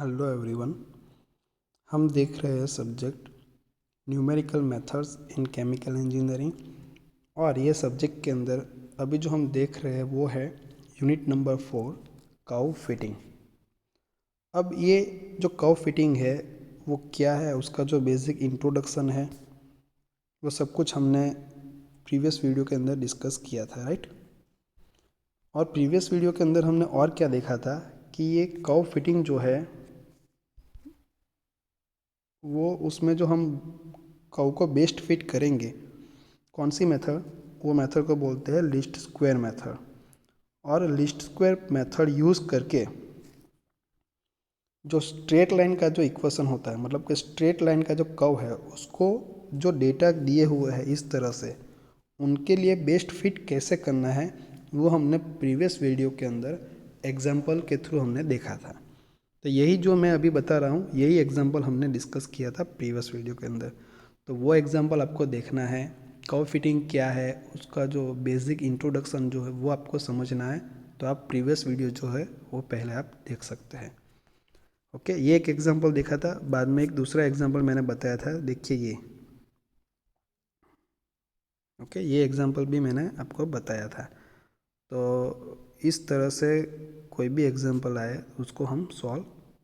Hello everyone. हम देख रहे हैं subject numerical methods in chemical engineering और ये सब्जेक्ट के अंदर अभी जो हम देख रहे हैं वो है यूनिट नंबर 4 कर्व फिटिंग। अब ये जो कर्व फिटिंग है वो क्या है, उसका जो बेसिक इंट्रोडक्शन है वो सब कुछ हमने प्रीवियस वीडियो के अंदर डिस्कस किया था, राइट। और प्रीवियस वीडियो के अंदर हमने और क्या देखा था कि ये कर्व फिटिंग जो है वो उसमें जो हम कर्व को बेस्ट फिट करेंगे, कौन सी मेथड, वो मेथड को बोलते हैं लीस्ट स्क्वायर मेथड। और लीस्ट स्क्वायर मेथड यूज़ करके जो स्ट्रेट लाइन का जो इक्वेशन होता है, मतलब कि स्ट्रेट लाइन का जो कर्व है उसको जो डेटा दिए हुए हैं इस तरह से उनके लिए बेस्ट फिट कैसे करना है वो हमने प्रीवियस वीडियो के अंदर एग्जाम्पल के थ्रू हमने देखा था। तो यही जो मैं अभी बता रहा हूँ यही एग्जाम्पल हमने डिस्कस किया था प्रीवियस वीडियो के अंदर। तो वो एग्जाम्पल आपको देखना है, कर्व फिटिंग क्या है उसका जो बेसिक इंट्रोडक्शन जो है वो आपको समझना है। तो आप प्रीवियस वीडियो जो है वो पहले आप देख सकते हैं। ओके, ये एक एग्जाम्पल देखा था, बाद में एक दूसरा एग्जाम्पल मैंने बताया था, देखिए ये। ओके, ये एग्जाम्पल भी मैंने आपको बताया था। तो इस तरह से कोई भी एग्जाम्पल आए उसको हम सॉल्व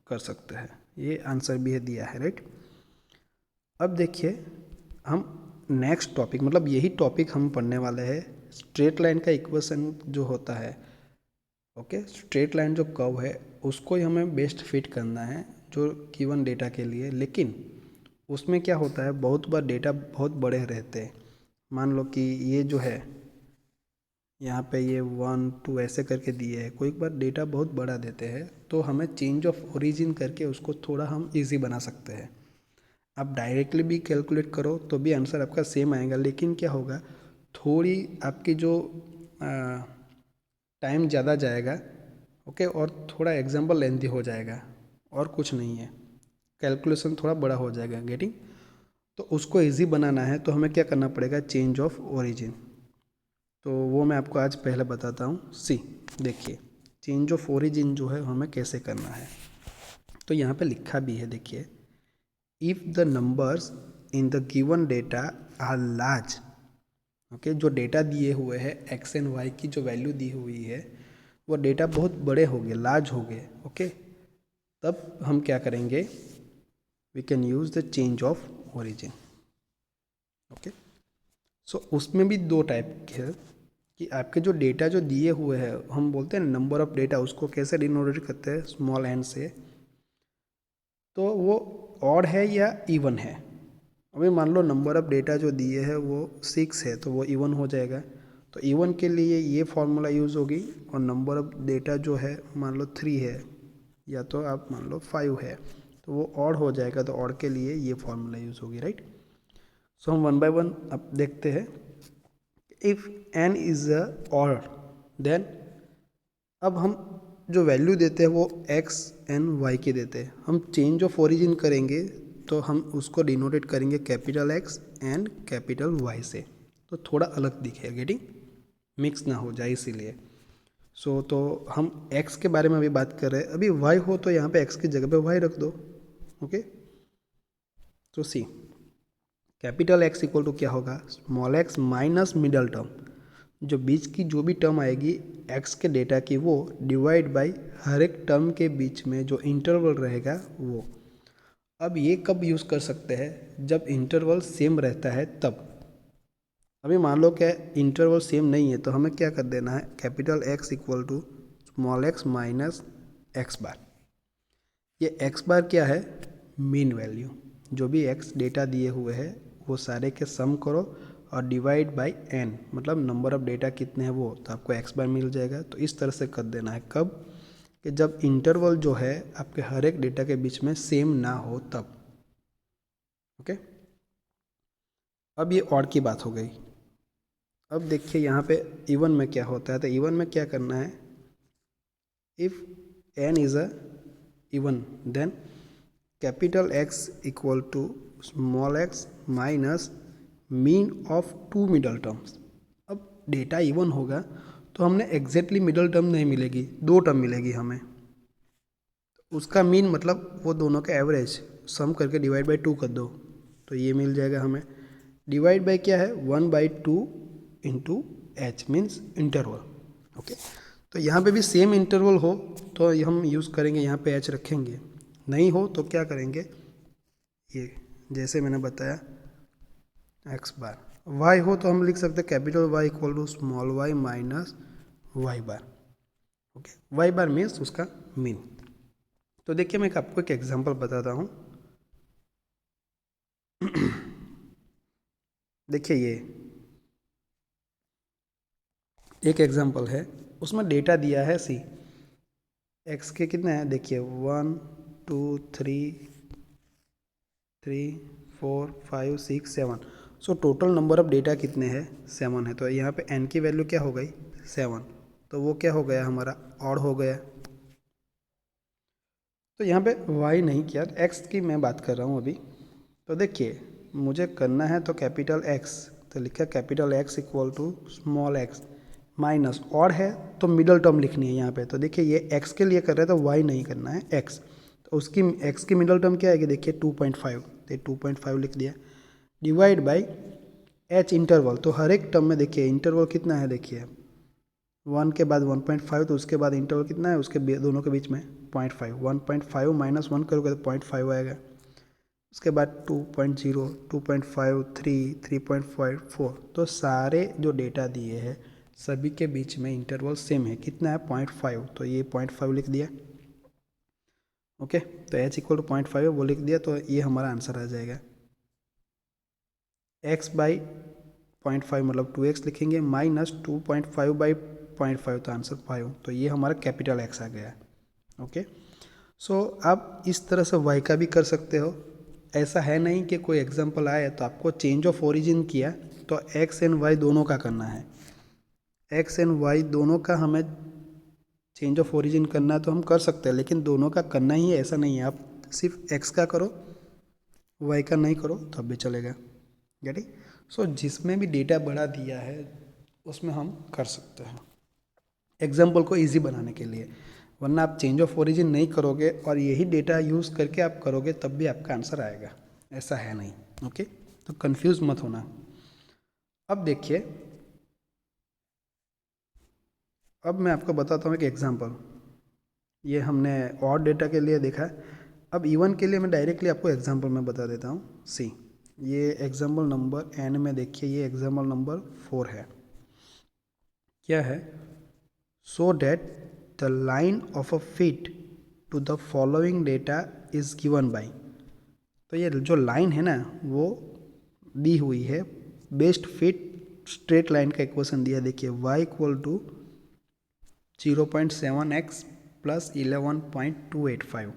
कर सकते हैं। ये आंसर भी है दिया है, राइट। अब देखिए हम नेक्स्ट टॉपिक, मतलब यही टॉपिक हम पढ़ने वाले हैं, स्ट्रेट लाइन का इक्वेशन जो होता है। ओके, स्ट्रेट लाइन जो कर्व है उसको ही हमें बेस्ट फिट करना है जो गिवन डेटा के लिए। लेकिन उसमें क्या होता है, बहुत बार डेटा बहुत बड़े रहते हैं। मान लो कि ये जो है यहाँ पे ये 1 2 ऐसे करके दिए है, कोई बार डेटा बहुत बड़ा देते हैं तो हमें चेंज ऑफ ओरिजिन करके उसको थोड़ा हम इजी बना सकते हैं। आप डायरेक्टली भी कैलकुलेट करो तो भी आंसर आपका सेम आएगा, लेकिन क्या होगा, थोड़ी आपकी जो टाइम ज़्यादा जाएगा। ओके, और थोड़ा एग्जाम्पल लेंथी हो जाएगा, और कुछ नहीं है, कैलकुलेशन थोड़ा बड़ा हो जाएगा, गेटिंग। तो उसको इजी बनाना है तो हमें क्या करना पड़ेगा, चेंज ऑफ ओरिजिन। तो वो मैं आपको आज पहले बताता हूँ। सी देखिए, चेंज ऑफ ओरिजिन जो है हमें कैसे करना है। तो यहाँ पे लिखा भी है, देखिए, if the numbers in the given data are large. Okay, जो डेटा दिए हुए हैं एक्स एंड वाई की जो वैल्यू दी हुई है वो डेटा बहुत बड़े हो गए, लार्ज हो गए। ओके, तब हम क्या करेंगे, we can use the change of origin. Okay, so उसमें भी दो टाइप के है कि आपके जो डेटा जो दिए हुए हैं, हम बोलते हैं नंबर ऑफ डेटा, उसको कैसे डिनोटेट करते हैं, स्मॉल एन से। तो वो ऑड है या इवन है। अभी मान लो नंबर ऑफ डेटा जो दिए है वो 6 है तो वो इवन हो जाएगा। तो इवन के लिए ये फॉर्मूला यूज़ होगी, और नंबर ऑफ डेटा जो है मान लो 3 है या तो आप मान लो 5 है तो वो ऑड हो जाएगा, तो ऑड के लिए ये फॉर्मूला यूज़ होगी, राइट। सो हम वन बाय वन अब देखते हैं। If n is a odd, then अब हम जो वैल्यू देते हैं वो एक्स एन वाई के देते हैं। हम चेंज ऑफ ओरिजिन करेंगे तो हम उसको डिनोटेट करेंगे capital x and capital y से, तो थोड़ा अलग दिखेगा, गेटिंग, मिक्स ना हो जाए इसीलिए। तो हम एक्स के बारे में अभी बात कर रहे हैं, अभी वाई हो तो यहाँ पे एक्स की जगह पे वाई रख दो। ओके, तो सी कैपिटल एक्स इक्वल टू क्या होगा, small x minus middle term, जो बीच की जो भी टर्म आएगी एक्स के डेटा की वो डिवाइड बाय हर एक टर्म के बीच में जो इंटरवल रहेगा वो। अब ये कब यूज़ कर सकते हैं, जब इंटरवल सेम रहता है तब। अभी मान लो क्या इंटरवल सेम नहीं है तो हमें क्या कर देना है, capital x equal to small x minus X bar. ये एक्स बार क्या है, मीन वैल्यू, जो भी एक्स डेटा दिए हुए हैं वो सारे के सम करो और डिवाइड बाय एन, मतलब नंबर ऑफ डेटा कितने हैं वो, तो आपको एक्स बार मिल जाएगा। तो इस तरह से कर देना है, कब, कि जब इंटरवल जो है आपके हर एक डेटा के बीच में सेम ना हो तब। ओके, अब ये ऑड की बात हो गई। अब देखिए यहाँ पे इवन में क्या होता है, तो इवन में क्या करना है, if n is a even then capital x equal to small x minus mean of two middle terms. अब डेटा इवन होगा तो हमने एग्जैक्टली मिडल टर्म नहीं मिलेगी, दो टर्म मिलेगी हमें। उसका मीन मतलब वो दोनों का एवरेज सम करके डिवाइड बाई 2 कर दो, तो ये मिल जाएगा हमें। डिवाइड बाई क्या है, 1/2 into H means interval. Okay, तो यहाँ पे भी सेम इंटरवल हो तो हम यूज़ करेंगे, यहाँ पे एच रखेंगे, नहीं हो तो क्या करेंगे, ये जैसे मैंने बताया एक्स बार। वाई हो तो हम लिख सकते हैं capital y equal to small y minus y bar. Okay, y bar means उसका मीन। तो देखिए मैं आपको एक एग्जांपल बताता हूँ। देखिए ये एक एग्जांपल है, उसमें डेटा दिया है सी, एक्स के कितने हैं देखिए 1 2 3 4 5 6 7। So total number of data कितने हैं, 7 है। तो यहाँ पे n की वैल्यू क्या हो गई, 7। तो वो क्या हो गया हमारा, ऑड हो गया। तो यहाँ पे y नहीं किया, x की मैं बात कर रहा हूँ अभी। तो देखिए मुझे करना है तो कैपिटल x, तो लिखा capital X equal to small x minus, odd है तो मिडल टर्म लिखनी है यहाँ पे। तो देखिए ये x के लिए कर रहे हैं तो y नहीं करना है x, तो उसकी x की मिडल टर्म क्या आएगी देखिए 2.5, तो 2.5 लिख दिया। डिवाइड बाई h इंटरवल, तो हर एक टर्म में देखिए इंटरवल कितना है, देखिए 1 के बाद 1.5, तो उसके बाद इंटरवल कितना है उसके दोनों के बीच में 0.5, 1.5 माइनस 1 करोगे तो 0.5 आएगा। उसके बाद 2.0, 2.5, 3, 3.5, 4। तो सारे जो डेटा दिए हैं सभी के बीच में इंटरवल सेम है, कितना है 0.5, तो ये 0.5 लिख दिया। ओके, तो h इक्वल टू 0.5 है वो लिख दिया, तो ये हमारा आंसर आ जाएगा। x बाई 0.5 मतलब 2x लिखेंगे, माइनस 2.5 बाई 0.5 तो आंसर 5, तो ये हमारा कैपिटल X आ गया। ओके, सो आप इस तरह से y का भी कर सकते हो। ऐसा है नहीं कि कोई एग्जांपल आए तो आपको चेंज ऑफ ओरिजिन किया तो x एंड y दोनों का करना है, x एंड y दोनों का हमें चेंज ऑफ ओरिजिन करना है तो हम कर सकते हैं, लेकिन दोनों का करना ही है ऐसा नहीं है। आप सिर्फ x का करो y का नहीं करो तब भी चलेगा। Get it? सो जिसमें भी डेटा बड़ा दिया है उसमें हम कर सकते हैं एग्जाम्पल को इजी बनाने के लिए, वरना आप चेंज ऑफ ओरिजिन नहीं करोगे और यही डेटा यूज़ करके आप करोगे तब भी आपका आंसर आएगा, ऐसा है नहीं। ओके, तो कंफ्यूज मत होना। अब देखिए, अब मैं आपको बताता हूँ एक एग्जांपल। ये हमने और डेटा के लिए देखा है, अब इवन के लिए मैं डायरेक्टली आपको एग्जांपल में बता देता हूँ। सी, ये एग्जांपल नंबर n में देखिए, ये एग्जांपल नंबर 4 है। क्या है, so that the line of a fit to the following data is given by। तो ये जो लाइन है ना वो दी हुई है, बेस्ट फिट स्ट्रेट लाइन का इक्वेशन दिया, देखिए y equal to 0.7x plus 11.285।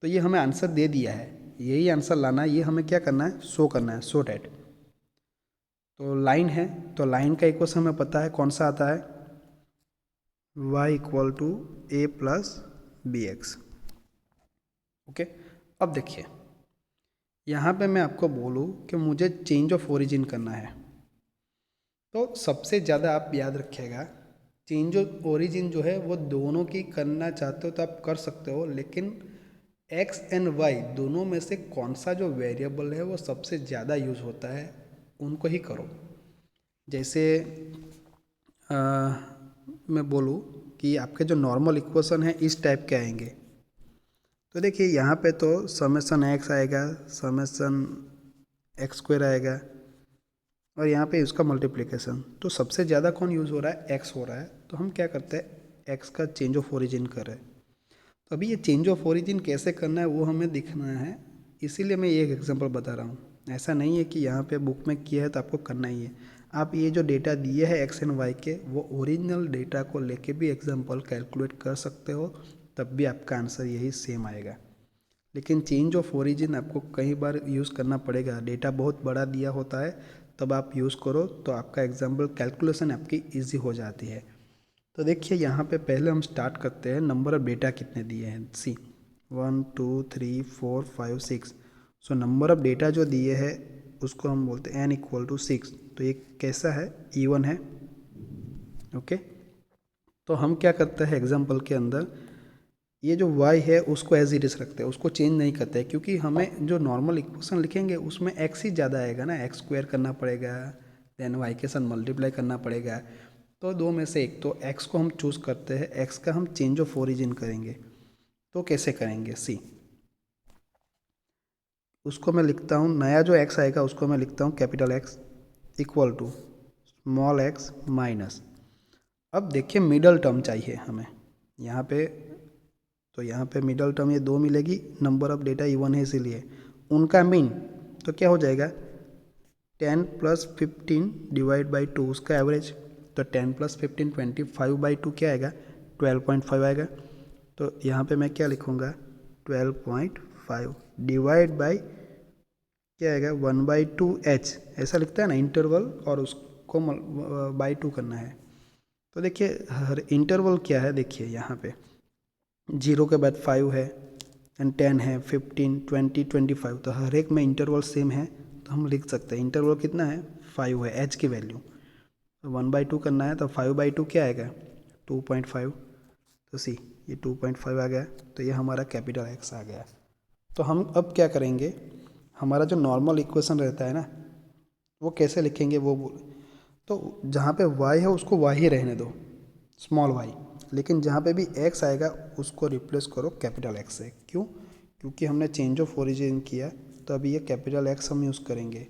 तो ये हमें आंसर दे दिया है, यही आंसर लाना है, ये हमें क्या करना है, शो करना है, सो डैट। तो लाइन है तो लाइन का इक्वेशन हमें पता है कौन सा आता है, y equal to a plus b x. Okay, अब देखिए यहाँ पे मैं आपको बोलूँ कि मुझे चेंज ऑफ ओरिजिन करना है, तो सबसे ज़्यादा आप याद रखिएगा चेंज ऑफ ओरिजिन जो है वो दोनों की करना चाहते हो तो आप कर सकते हो, लेकिन x एंड y दोनों में से कौन सा जो वेरिएबल है वो सबसे ज़्यादा यूज़ होता है उनको ही करो। जैसे मैं बोलूँ कि आपके जो नॉर्मल इक्वेशन है इस टाइप के आएंगे, तो देखिए यहाँ पे तो समेसन x आएगा, समेसन एक्स स्क्वायर आएगा, और यहाँ पे उसका मल्टीप्लिकेशन। तो सबसे ज़्यादा कौन यूज़ हो रहा है, x हो रहा है, तो हम क्या करते हैं x का चेंज ऑफ ओरिजिन कर रहे हैं। तो अभी ये चेंज ऑफ ओरिजिन कैसे करना है वो हमें दिखना है, इसीलिए मैं ये एक एग्जांपल बता रहा हूँ। ऐसा नहीं है कि यहाँ पे बुक में किया है तो आपको करना ही है। आप ये जो डेटा दिए हैं एक्स एंड वाई के, वो ओरिजिनल डेटा को लेके भी एग्जांपल कैलकुलेट कर सकते हो, तब भी आपका आंसर यही सेम आएगा। लेकिन चेंज ऑफ ओरिजिन आपको कई बार यूज़ करना पड़ेगा, डेटा बहुत बड़ा दिया होता है तब आप यूज़ करो तो आपका एग्जाम्पल कैलकुलेशन आपकी ईजी हो जाती है। तो देखिए यहाँ पे पहले हम स्टार्ट करते हैं, नंबर ऑफ डेटा कितने दिए हैं, सी 1 2 3 4 5 6। सो नंबर ऑफ डेटा जो दिए हैं उसको हम बोलते हैं n इक्वल टू 6। तो ये कैसा है, इवन है। ओके, तो हम क्या करते हैं एग्जाम्पल के अंदर, ये जो y है उसको एज इट इज रखते हैं, उसको चेंज नहीं करते हैं, क्योंकि हमें जो नॉर्मल इक्वेशन लिखेंगे उसमें x ही ज़्यादा आएगा ना, एक्स स्क्वायर करना पड़ेगा, देन y के साथ मल्टीप्लाई करना पड़ेगा। तो दो में से एक, तो x को हम चूज़ करते हैं, x का हम चेंज ऑफ ओरिजिन करेंगे। तो कैसे करेंगे, सी, उसको मैं लिखता हूँ, नया जो x आएगा उसको मैं लिखता हूँ capital X equal to small x minus. अब देखिए मिडल टर्म चाहिए हमें यहाँ पे, तो यहाँ पे मिडल टर्म ये दो मिलेगी, नंबर ऑफ डेटा इवन है इसीलिए, उनका मीन तो क्या हो जाएगा 10 + 15 डिवाइड बाई 2, उसका एवरेज, तो 10 + 15 25 बाई 2 क्या आएगा 12.5 आएगा। तो यहाँ पे मैं क्या लिखूँगा 12.5 डिवाइड बाई क्या आएगा 1/2h, ऐसा लिखता है ना इंटरवल, और उसको बाई 2 करना है। तो देखिए हर इंटरवल क्या है, देखिए यहाँ पे 0 के बाद 5 है एंड 10 है, 15 20 25, तो हर एक में इंटरवल सेम है, तो हम लिख सकते हैं इंटरवल कितना है 5 है, h की वैल्यू, तो 1/2 करना है, तो 5/2 क्या आएगा 2.5, तो सी ये 2.5 आ गया, तो ये हमारा कैपिटल X आ गया। तो हम अब क्या करेंगे, हमारा जो नॉर्मल इक्वेशन रहता है ना वो कैसे लिखेंगे वो तो जहाँ पे y है उसको y ही रहने दो, स्मॉल y, लेकिन जहाँ पे भी x आएगा उसको रिप्लेस करो कैपिटल X से। क्यों, क्योंकि हमने चेंज ऑफ ओरिजिन किया, तो अभी ये कैपिटल X हम यूज़ करेंगे,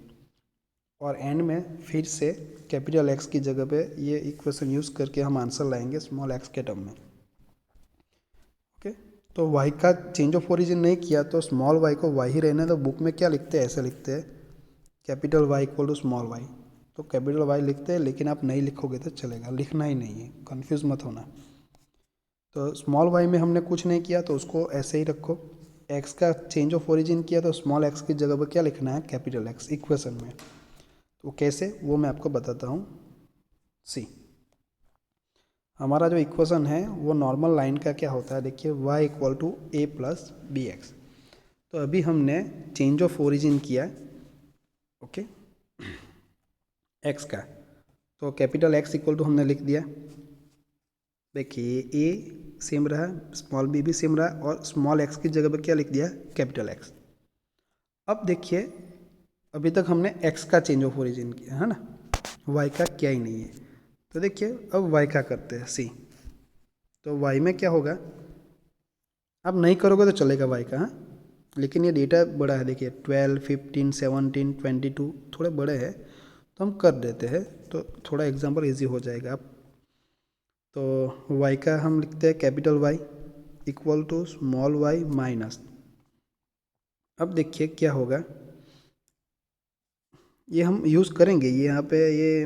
और एंड में फिर से कैपिटल X की जगह पे ये इक्वेशन यूज़ करके हम आंसर लाएंगे स्मॉल x के टर्म में। ओके, तो y का चेंज ऑफ ओरिजिन नहीं किया तो स्मॉल y को y ही रहने दो। बुक में क्या लिखते हैं, ऐसे लिखते हैं capital Y equal to small y, तो कैपिटल Y लिखते हैं, लेकिन आप नहीं लिखोगे तो चलेगा, लिखना ही नहीं है, कंफ्यूज मत होना। तो स्मॉल y में हमने कुछ नहीं किया तो उसको ऐसे ही रखो, x का चेंज ऑफ ओरिजिन किया तो स्मॉल x की जगह पर क्या लिखना है कैपिटल X इक्वेशन में। तो कैसे वो मैं आपको बताता हूँ। सी, हमारा जो इक्वेशन है वो नॉर्मल लाइन का क्या होता है, देखिए y equal to a + bx। तो अभी हमने चेंज ऑफ ओरिजिन किया, ओके, x का, तो कैपिटल X इक्वल टू हमने लिख दिया, देखिए a सेम रहा, स्मॉल b भी सेम रहा, और स्मॉल x की जगह पर क्या लिख दिया कैपिटल X। अब देखिए अभी तक हमने x का चेंज ऑफ ओरिजिन किया है ना, y का क्या ही नहीं है। तो देखिए अब y का करते हैं, सी, तो y में क्या होगा, अब नहीं करोगे तो चलेगा y का, हाँ, लेकिन ये डेटा बड़ा है, देखिए 12 15 17 22 थोड़े बड़े हैं, तो हम कर देते हैं, तो थोड़ा एग्जांपल इजी हो जाएगा। अब तो y का हम लिखते हैं capital Y equal to small y minus. अब देखिए क्या होगा, ये हम यूज़ करेंगे, ये यहाँ पे ये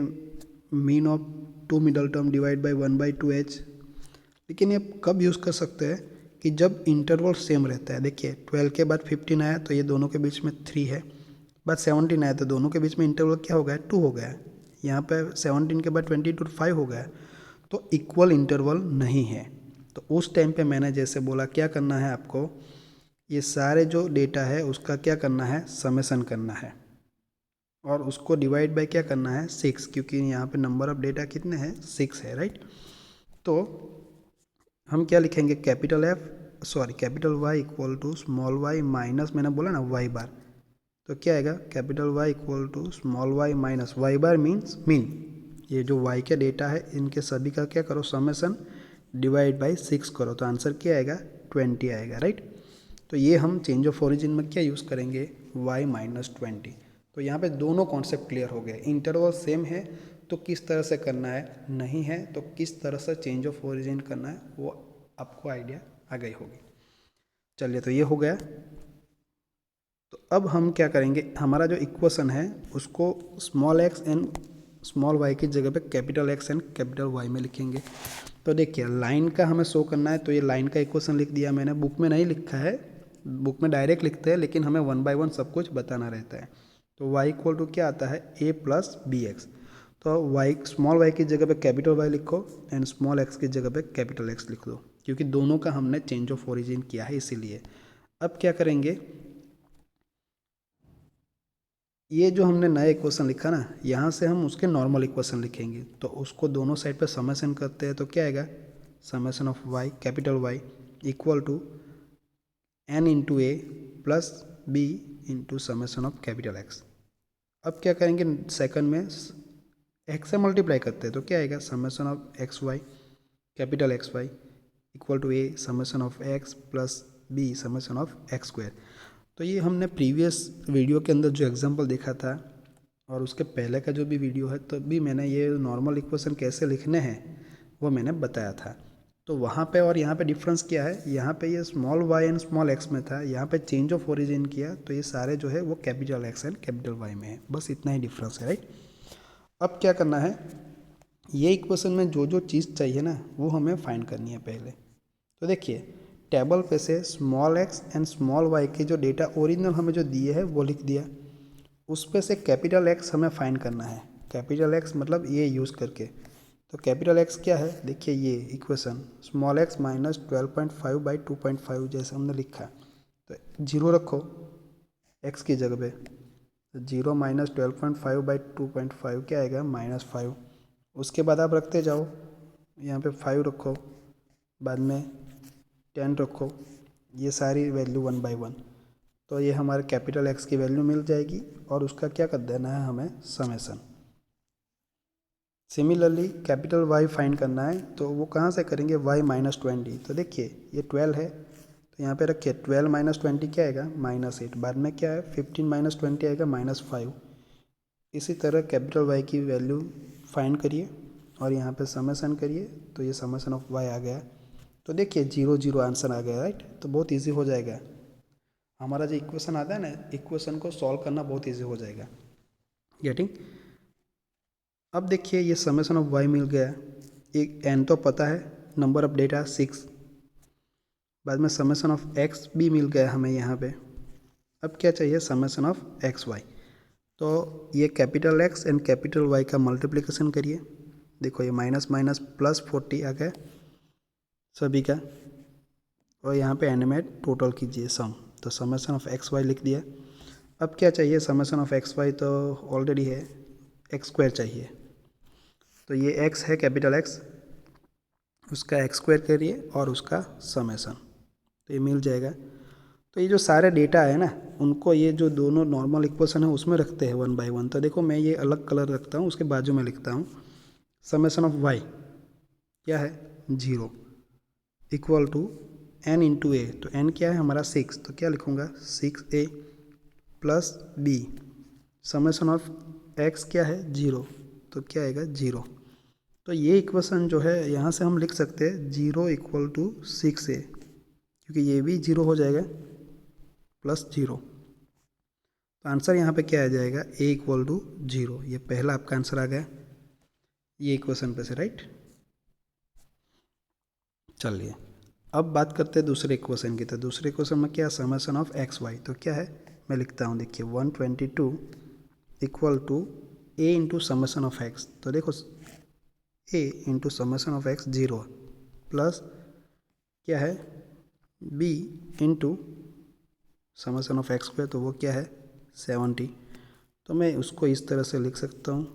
mean of 2 middle term divide by 1/2h, लेकिन ये कब यूज़ कर सकते हैं कि जब इंटरवल सेम रहता है। देखिए 12 के बाद 15 आया तो ये दोनों के बीच में 3 है, बाद 17 आया तो दोनों के बीच में इंटरवल क्या हो गया 2 हो गया, यहाँ पे 17 के बाद 22 5 हो गया, तो इक्वल इंटरवल नहीं है। तो उस टाइम पे मैंने जैसे बोला क्या करना है आपको, ये सारे जो डेटा है उसका क्या करना है समेसन करना है, और उसको डिवाइड बाय क्या करना है 6, क्योंकि यहाँ पे नंबर ऑफ डेटा कितने हैं 6 है, राइट। तो हम क्या लिखेंगे capital Y equal to small y minus, मैंने बोला ना y बार, तो क्या आएगा capital Y equal to small y minus y bar means mean, ये जो y के डेटा है इनके सभी का क्या करो समेसन डिवाइड बाई 6 करो, तो आंसर क्या आएगा 20 आएगा, राइट। तो ये हम चेंज ऑफ ओरिजिन में क्या यूज़ करेंगे y माइनस 20। तो यहाँ पे दोनों कॉन्सेप्ट क्लियर हो गए, इंटरवल सेम है तो किस तरह से करना है, नहीं है तो किस तरह से चेंज ऑफ ओरिजिन करना है, वो आपको आइडिया आ गई होगी। चलिए तो ये हो गया। तो अब हम क्या करेंगे, हमारा जो इक्वेशन है उसको small x and small y की जगह पे capital X and capital Y में लिखेंगे। तो देखिए लाइन का हमें शो करना है, तो ये लाइन का इक्वेशन लिख दिया मैंने, बुक में नहीं लिखा है, बुक में डायरेक्ट लिखते हैं, लेकिन हमें 1 बाय 1 सब कुछ बताना रहता है। तो y इक्वल टू क्या आता है a + bx, तो y स्मॉल y की जगह पे कैपिटल Y लिखो एंड स्मॉल x की जगह पे कैपिटल X लिख दो, क्योंकि दोनों का हमने चेंज ऑफ ओरिजिन किया है इसीलिए। अब क्या करेंगे, ये जो हमने नया इक्वेशन लिखा ना, यहाँ से हम उसके नॉर्मल इक्वेशन लिखेंगे, तो उसको दोनों साइड पे समेशन करते हैं, तो क्या आएगा summation of y capital Y equal to n into a plus b into summation of capital x. अब क्या करेंगे, सेकंड में एक्स से मल्टीप्लाई करते हैं तो क्या आएगा, summation of x y capital x y equal to a summation of x plus b summation of x square. तो ये हमने प्रीवियस वीडियो के अंदर जो एग्जांपल देखा था और उसके पहले का जो भी वीडियो है तो भी मैंने ये नॉर्मल इक्वेशन कैसे लिखने हैं वो मैंने बताया था। तो वहाँ पे और यहाँ पे डिफरेंस क्या है, यहाँ पे ये small y and small x में था, यहाँ पे चेंज ऑफ ओरिजिन किया तो ये सारे जो है वो capital x and capital y में है, बस इतना ही डिफरेंस है, राइट। अब क्या करना है, ये इक्वेशन में जो जो चीज़ चाहिए ना वो हमें फाइंड करनी है पहले। तो देखिए टेबल पे से small x and small y के जो डेटा ओरिजिनल हमें जो दिए है वो लिख दिया, उस पे से कैपिटल एक्स हमें फाइंड करना है, कैपिटल एक्स मतलब ये यूज़ करके। तो कैपिटल एक्स क्या है, देखिए ये equation small x minus 12.5 by 2.5 जैसे हमने लिखा, तो जीरो रखो एक्स की जगह पे, तो जीरो माइनस 12.5 बाई 2.5 क्या आएगा, -5। उसके बाद आप रखते जाओ, यहाँ पे 5 रखो, बाद में 10 रखो, ये सारी वैल्यू 1 बाई 1, तो ये हमारे कैपिटल एक्स की वैल्यू मिल जाएगी और उसका क्या कर देना है हमें, summation. Similarly capital y find करना है तो वो कहाँ से करेंगे, वाई माइनस 20। तो देखिए ये 12 है तो यहाँ पे रखिए 12 माइनस 20 क्या आएगा, -8। बाद में क्या है 15 माइनस 20 आएगा -5। इसी तरह कैपिटल वाई की वैल्यू फाइंड करिए और यहाँ पे समेशन करिए, तो ये समेशन ऑफ वाई आ गया। तो देखिए 0 0 आंसर आ गया, राइट। तो बहुत ईजी हो जाएगा हमारा जो इक्वेशन आता है ना, इक्वेशन को सॉल्व करना बहुत ईजी हो जाएगा, गेटिंग। अब देखिए ये समेशन ऑफ वाई मिल गया, एक एन तो पता है, नंबर ऑफ डेटा 6, बाद में समेशन ऑफ एक्स भी मिल गया हमें यहाँ पे। अब क्या चाहिए, समेशन ऑफ एक्स वाई। तो ये capital x and capital y का मल्टीप्लिकेशन करिए, देखो ये माइनस माइनस प्लस 40 आ गया सभी का, और यहाँ पे एन में टोटल कीजिए सम, तो समेशन ऑफ एक्स वाई लिख दिया। अब क्या चाहिए, समेशन ऑफ एक्स वाई तो ऑलरेडी है, एक्स स्क्वायर चाहिए, तो ये एक्स है कैपिटल एक्स, उसका एक्स स्क्वायर करिए और उसका समेशन, तो ये मिल जाएगा। तो ये जो सारे डेटा है ना उनको ये जो दोनों नॉर्मल इक्वेशन है उसमें रखते हैं 1 बाई 1। तो देखो मैं ये अलग कलर रखता हूँ, उसके बाजू में लिखता हूँ समेशन ऑफ वाई क्या है, 0 इक्वल टू n इंटू ए, तो n क्या है हमारा 6, तो क्या लिखूँगा 6a plus b summation of x क्या है 0, तो क्या आएगा 0। तो ये इक्वेशन जो है यहाँ से हम लिख सकते हैं 0 इक्वल टू 6a, क्योंकि ये भी 0 हो जाएगा प्लस 0, तो आंसर यहाँ पे क्या आ जाएगा, a इक्वल टू 0। ये पहला आपका आंसर आ गया ये इक्वेशन पे से, राइट। चलिए अब बात करते हैं दूसरे इक्वेशन की। तो दूसरे इक्वेशन में क्या, समेशन ऑफ एक्स वाई, तो क्या है मैं लिखता हूँ, देखिए 122 equal to a into summation of x, तो देखो a into summation of x 0 plus क्या है b into summation of x square, तो वो क्या है 70। तो मैं उसको इस तरह से लिख सकता हूँ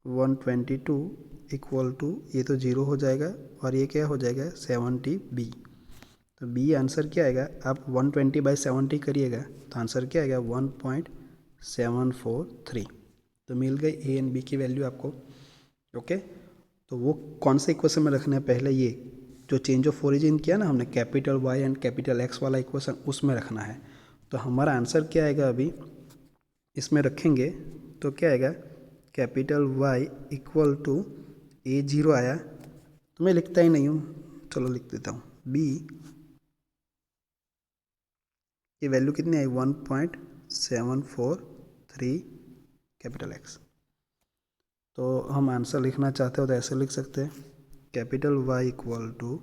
122 इक्वल टू, ये तो 0 हो जाएगा और ये क्या हो जाएगा 70b। तो b आंसर क्या आएगा, आप 120 बाई 70 करिएगा तो आंसर क्या आएगा 1.743। तो मिल गई a एंड b की वैल्यू आपको, ओके। तो वो कौन से इक्वेशन में रखना है, पहले ये जो चेंज ऑफ ओरिजिन किया ना हमने capital y and capital x वाला इक्वेशन, उसमें रखना है। तो हमारा आंसर क्या आएगा, अभी इसमें रखेंगे तो क्या आएगा, capital y equal to a 0 आया, तो मैं लिखता ही नहीं हूँ, चलो लिख देता हूँ b की वैल्यू कितनी आई 1.743 कैपिटल एक्स। तो हम आंसर लिखना चाहते हो तो ऐसे लिख सकते हैं capital y equal to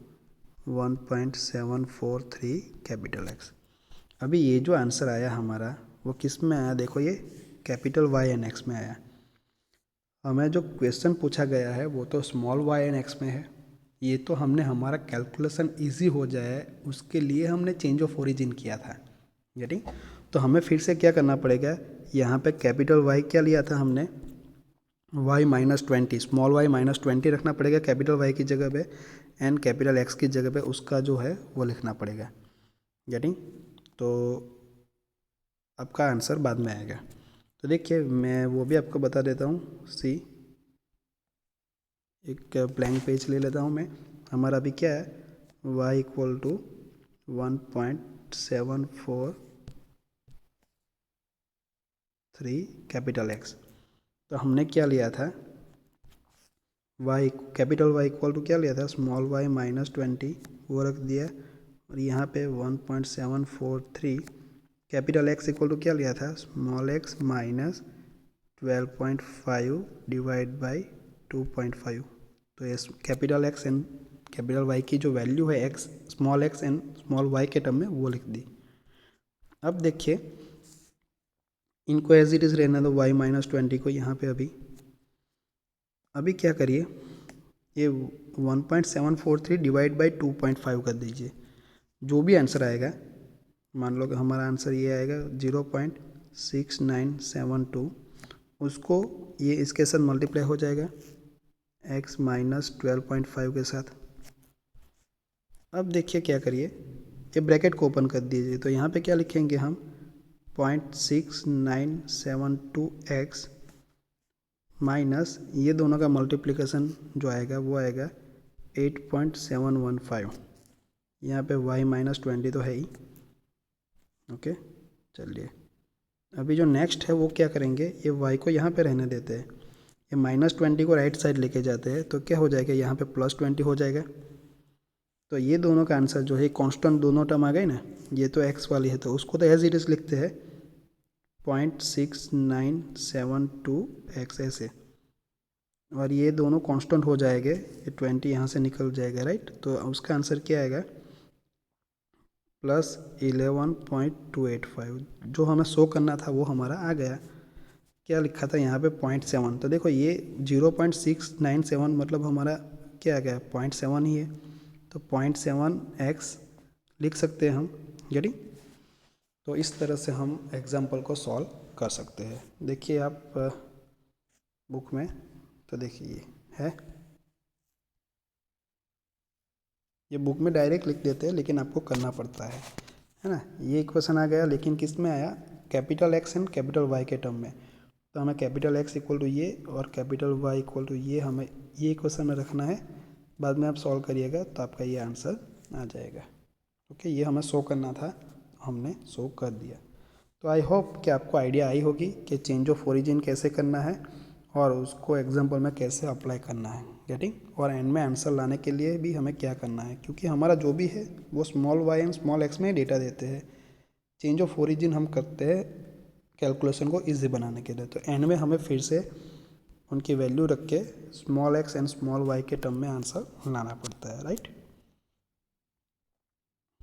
1.743 capital x. अभी ये जो आंसर आया हमारा वो किस में आया, देखो ये कैपिटल y एंड x में आया। हमें जो क्वेश्चन पूछा गया है वो तो स्मॉल y एंड x में है, ये तो हमने हमारा कैलकुलेशन इजी हो जाए उसके लिए हमने चेंज ऑफ ओरिजिन किया था, गेटिंग। तो हमें फिर से क्या करना पड़ेगा, यहाँ पे कैपिटल y क्या लिया था हमने y minus 20, small y minus 20 रखना पड़ेगा कैपिटल वाई की जगह पे, एंड कैपिटल एक्स की जगह पे उसका जो है वो लिखना पड़ेगा। गेटिंग? तो आपका आंसर बाद में आएगा। तो देखिए मैं वो भी आपको बता देता हूँ। सी, एक ब्लैंक पेज ले लेता हूँ मैं। हमारा अभी क्या है, y equal to 1.74 capital x. तो हमने क्या लिया था, y capital y equal to क्या लिया था, स्मॉल y माइनस 20, वो रख दिया। और यहाँ पे 1.743 कैपिटल x इक्वल टू क्या लिया था, small x minus 12.5 divide by 2.5। तो ये capital x and capital y की जो वैल्यू है x, small x and small y के टर्म में वो लिख दी। अब देखिए इनको एज इट इज़ रहना दो, वाई माइनस 20 को यहाँ पे अभी क्या करिए, ये 1.743 डिवाइड बाई 2.5 कर दीजिए। जो भी आंसर आएगा, मान लो कि हमारा आंसर ये आएगा 0.6972, उसको ये इसके साथ मल्टीप्लाई हो जाएगा x माइनस 12.5 के साथ। अब देखिए क्या करिए, ये ब्रैकेट को ओपन कर दीजिए। तो यहाँ पे क्या लिखेंगे हम, 0.6972x माइनस ये दोनों का मल्टीप्लिकेशन जो आएगा वो आएगा 8.715। यहाँ पे y माइनस 20 तो है ही। ओके, चलिए अभी जो नेक्स्ट है वो क्या करेंगे, ये y को यहाँ पे रहने देते हैं, ये माइनस 20 को राइट साइड लेके जाते हैं। तो क्या हो जाएगा, यहाँ पे प्लस 20 हो जाएगा। तो ये दोनों का आंसर जो है कांस्टेंट दोनों टर्म आ गए ना, ये तो x वाली है तो उसको तो एज इट इज लिखते हैं 0.6972x ऐसे, और ये दोनों कांस्टेंट हो जाएंगे, ये 20 यहाँ से निकल जाएगा राइट। तो उसका आंसर क्या आएगा, प्लस 11.285। जो हमें शो करना था वो हमारा आ गया। क्या लिखा था यहाँ पे 0.7, तो देखो ये 0.697 मतलब हमारा क्या आ गया, 0.7 ही है। तो 0.7x लिख सकते हैं हम। गेटिंग? तो इस तरह से हम एग्जाम्पल को सॉल्व कर सकते हैं। देखिए आप बुक में, तो देखिए है, ये बुक में डायरेक्ट लिख देते हैं लेकिन आपको करना पड़ता है ना। ये क्वेश्चन आ गया लेकिन किस में आया, capital x and capital y के टर्म में। तो हमें कैपिटल एक्स इक्वल टू ये और कैपिटल वाई इक्वल टू ये, हमें ये क्वेश्चन में रखना है। बाद में आप सॉल्व करिएगा तो आपका ये आंसर आ जाएगा। ओके, ये हमें शो करना था, हमने शो कर दिया। तो आई होप कि आपको आइडिया आई होगी कि चेंज ऑफ ओरिजिन कैसे करना है और उसको एग्जाम्पल में कैसे अप्लाई करना है। गेटिंग? और एंड में आंसर लाने के लिए भी हमें क्या करना है, क्योंकि हमारा जो भी है वो small y and small x में डेटा देते हैं। चेंज ऑफ ओरिजिन हम करते हैं कैलकुलेशन को ईजी बनाने के लिए। तो एंड में हमें फिर से उनकी वैल्यू रख के small x and small y के टर्म में आंसर लाना पड़ता है, राइट।